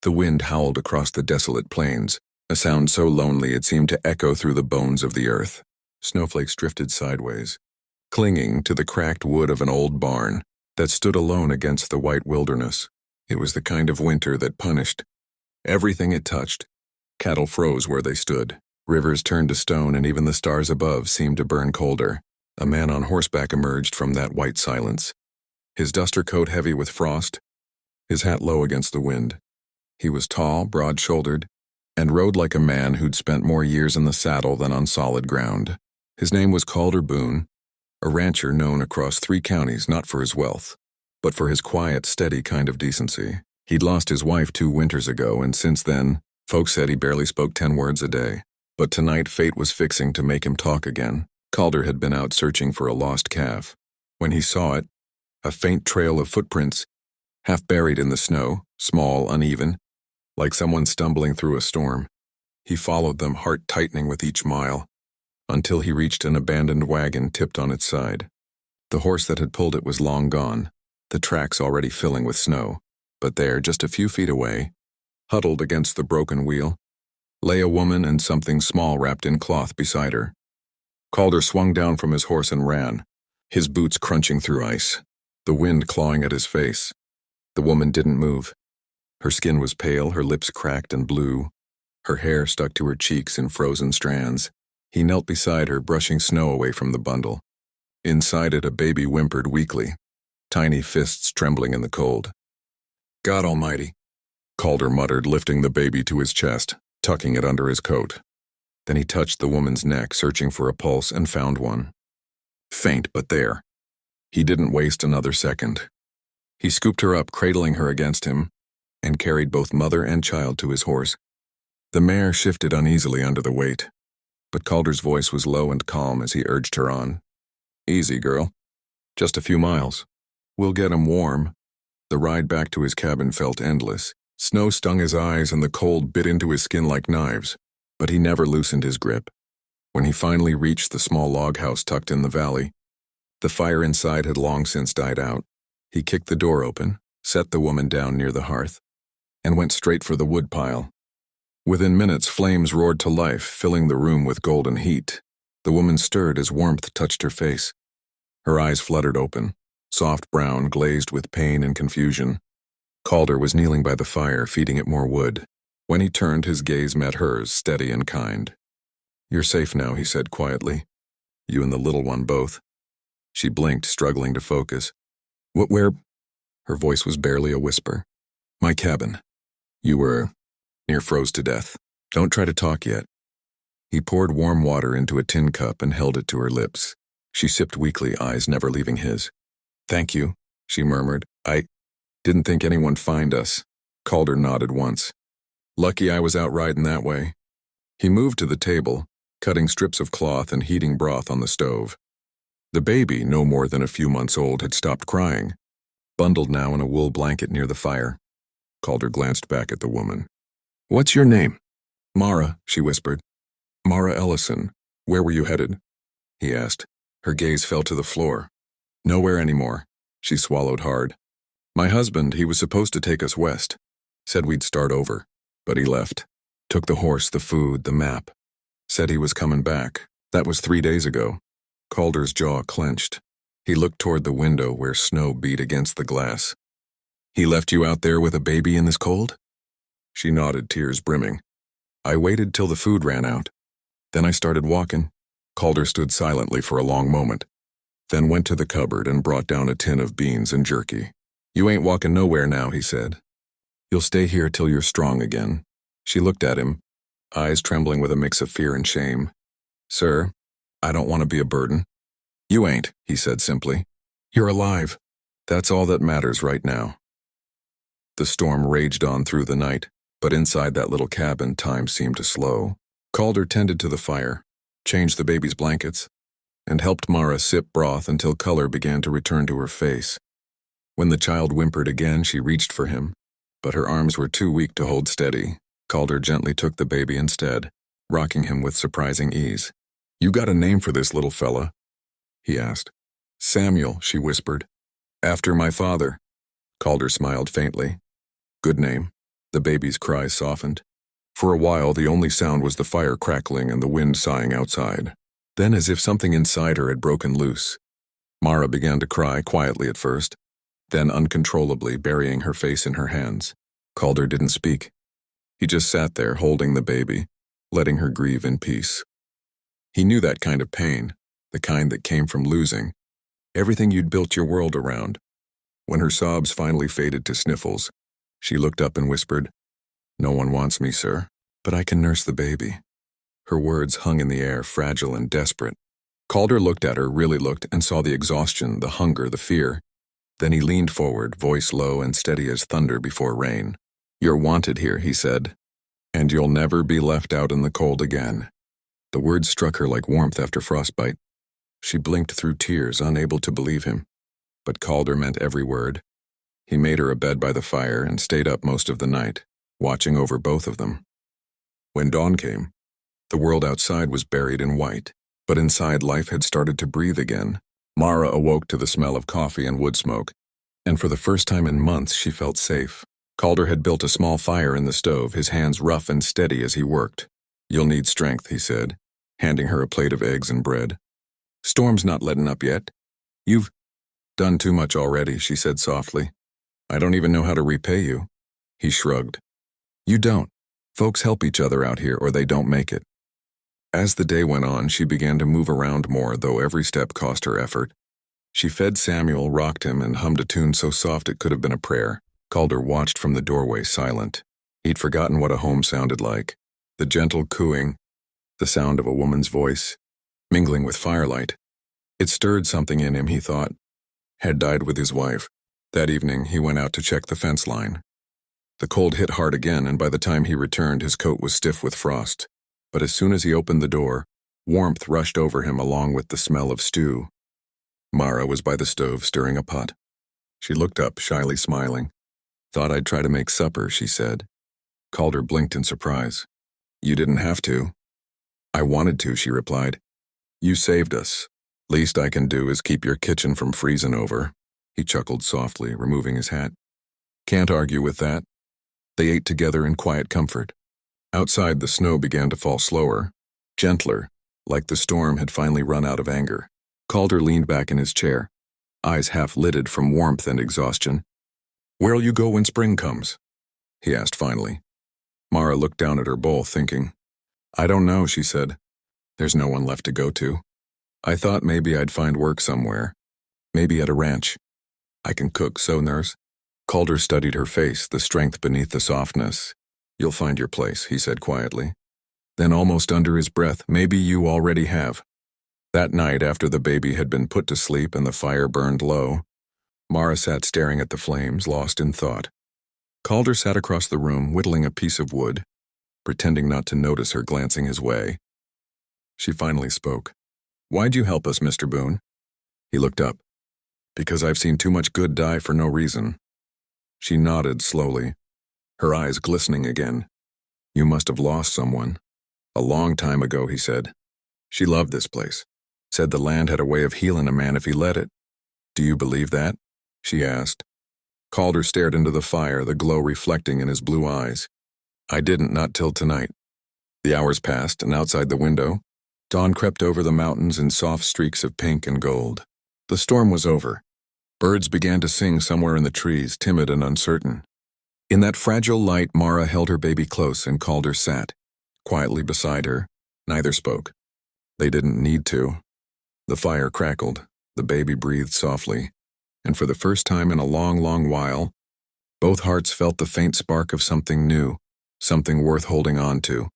The wind howled across the desolate plains, a sound so lonely it seemed to echo through the bones of the earth. Snowflakes drifted sideways, clinging to the cracked wood of an old barn that stood alone against the white wilderness. It was the kind of winter that punished everything it touched. Cattle froze where they stood. Rivers turned to stone, and even the stars above seemed to burn colder. A man on horseback emerged from that white silence, his duster coat heavy with frost, his hat low against the wind. He was tall, broad-shouldered, and rode like a man who'd spent more years in the saddle than on solid ground. His name was Calder Boone, a rancher known across 3 counties not for his wealth, but for his quiet, steady kind of decency. He'd lost his wife 2 winters ago, and since then, folks said he barely spoke 10 words a day. But tonight fate was fixing to make him talk again. Calder had been out searching for a lost calf. When he saw it, a faint trail of footprints, half buried in the snow, small, uneven, like someone stumbling through a storm. He followed them, heart tightening with each mile, until he reached an abandoned wagon tipped on its side. The horse that had pulled it was long gone, the tracks already filling with snow. But there, just a few feet away, huddled against the broken wheel, lay a woman and something small wrapped in cloth beside her. Calder swung down from his horse and ran, his boots crunching through ice, the wind clawing at his face. The woman didn't move. Her skin was pale, her lips cracked and blue, her hair stuck to her cheeks in frozen strands. He knelt beside her, brushing snow away from the bundle. Inside it, a baby whimpered weakly, tiny fists trembling in the cold. "God Almighty," Calder muttered, lifting the baby to his chest, tucking it under his coat. Then he touched the woman's neck, searching for a pulse, and found one. Faint, but there. He didn't waste another second. He scooped her up, cradling her against him, and carried both mother and child to his horse. The mare shifted uneasily under the weight, but Calder's voice was low and calm as he urged her on. "Easy, girl. Just a few miles. We'll get him warm." The ride back to his cabin felt endless. Snow stung his eyes and the cold bit into his skin like knives, but he never loosened his grip. When he finally reached the small log house tucked in the valley, the fire inside had long since died out. He kicked the door open, set the woman down near the hearth, and went straight for the wood pile. Within minutes, flames roared to life, filling the room with golden heat. The woman stirred as warmth touched her face. Her eyes fluttered open, soft brown, glazed with pain and confusion. Calder was kneeling by the fire, feeding it more wood. When he turned, his gaze met hers, steady and kind. "You're safe now," he said quietly. "You and the little one both." She blinked, struggling to focus. Where?" Her voice was barely a whisper. "My cabin. You were near froze to death. Don't try to talk yet." He poured warm water into a tin cup and held it to her lips. She sipped weakly, eyes never leaving his. "Thank you," she murmured. "I didn't think anyone find us." Calder nodded once. "Lucky I was out riding that way." He moved to the table, cutting strips of cloth and heating broth on the stove. The baby, no more than a few months old, had stopped crying, bundled now in a wool blanket near the fire. Calder glanced back at the woman. "What's your name?" "Mara," she whispered. "Mara Ellison. Where were you headed?" he asked. Her gaze fell to the floor. "Nowhere anymore." She swallowed hard. "My husband, he was supposed to take us west. Said we'd start over, but he left. Took the horse, the food, the map. Said he was coming back. That was 3 days ago." Calder's jaw clenched. He looked toward the window where snow beat against the glass. "He left you out there with a baby in this cold?" She nodded, tears brimming. "I waited till the food ran out. Then I started walking." Calder stood silently for a long moment, then went to the cupboard and brought down a tin of beans and jerky. "You ain't walking nowhere now," he said. "You'll stay here till you're strong again." She looked at him, eyes trembling with a mix of fear and shame. "Sir, I don't want to be a burden." "You ain't," he said simply. "You're alive. That's all that matters right now." The storm raged on through the night, but inside that little cabin, time seemed to slow. Calder tended to the fire, changed the baby's blankets, and helped Mara sip broth until color began to return to her face. When the child whimpered again, she reached for him, but her arms were too weak to hold steady. Calder gently took the baby instead, rocking him with surprising ease. "You got a name for this little fella?" he asked. "Samuel," she whispered. "After my father." Calder smiled faintly. "Good name." The baby's cries softened. For a while, the only sound was the fire crackling and the wind sighing outside. Then, as if something inside her had broken loose, Mara began to cry quietly at first, then uncontrollably, burying her face in her hands. Calder didn't speak. He just sat there holding the baby, letting her grieve in peace. He knew that kind of pain, the kind that came from losing everything you'd built your world around. When her sobs finally faded to sniffles, she looked up and whispered, "No one wants me, sir, but I can nurse the baby." Her words hung in the air, fragile and desperate. Calder looked at her, really looked, and saw the exhaustion, the hunger, the fear. Then he leaned forward, voice low and steady as thunder before rain. "You're wanted here," he said, "and you'll never be left out in the cold again." The words struck her like warmth after frostbite. She blinked through tears, unable to believe him. But Calder meant every word. He made her a bed by the fire and stayed up most of the night, watching over both of them. When dawn came, the world outside was buried in white, but inside life had started to breathe again. Mara awoke to the smell of coffee and wood smoke, and for the first time in months she felt safe. Calder had built a small fire in the stove, his hands rough and steady as he worked. "You'll need strength," he said, handing her a plate of eggs and bread. "Storm's not letting up yet. You've done too much already," she said softly. "I don't even know how to repay you." He shrugged. "You don't. Folks help each other out here or they don't make it." As the day went on, she began to move around more, though every step cost her effort. She fed Samuel, rocked him, and hummed a tune so soft it could have been a prayer. Calder watched from the doorway, silent. He'd forgotten what a home sounded like. The gentle cooing, the sound of a woman's voice, mingling with firelight. It stirred something in him, he thought. Had died with his wife. That evening, he went out to check the fence line. The cold hit hard again, and by the time he returned, his coat was stiff with frost. But as soon as he opened the door, warmth rushed over him along with the smell of stew. Mara was by the stove stirring a pot. She looked up, shyly smiling. "Thought I'd try to make supper," she said. Calder blinked in surprise. "You didn't have to." "I wanted to," she replied. "You saved us. Least I can do is keep your kitchen from freezing over." He chuckled softly, removing his hat. "Can't argue with that." They ate together in quiet comfort. Outside, the snow began to fall slower, gentler, like the storm had finally run out of anger. Calder leaned back in his chair, eyes half-lidded from warmth and exhaustion. "Where'll you go when spring comes?" he asked finally. Mara looked down at her bowl, thinking. "I don't know," she said. "There's no one left to go to. I thought maybe I'd find work somewhere. Maybe at a ranch. I can cook, so nurse." Calder studied her face, the strength beneath the softness. "You'll find your place," he said quietly. Then almost under his breath, "Maybe you already have." That night, after the baby had been put to sleep and the fire burned low, Mara sat staring at the flames, lost in thought. Calder sat across the room, whittling a piece of wood, pretending not to notice her glancing his way. She finally spoke. "Why'd you help us, Mr. Boone?" He looked up. "Because I've seen too much good die for no reason." She nodded slowly, her eyes glistening again. "You must have lost someone." "A long time ago," he said. "She loved this place. Said the land had a way of healing a man if he let it." "Do you believe that?" she asked. Calder stared into the fire, the glow reflecting in his blue eyes. "I didn't, not till tonight." The hours passed, and outside the window, dawn crept over the mountains in soft streaks of pink and gold. The storm was over. Birds began to sing somewhere in the trees, timid and uncertain. In that fragile light, Mara held her baby close and Calder sat, quietly beside her. Neither spoke. They didn't need to. The fire crackled, the baby breathed softly, and for the first time in a long, long while, both hearts felt the faint spark of something new, something worth holding on to.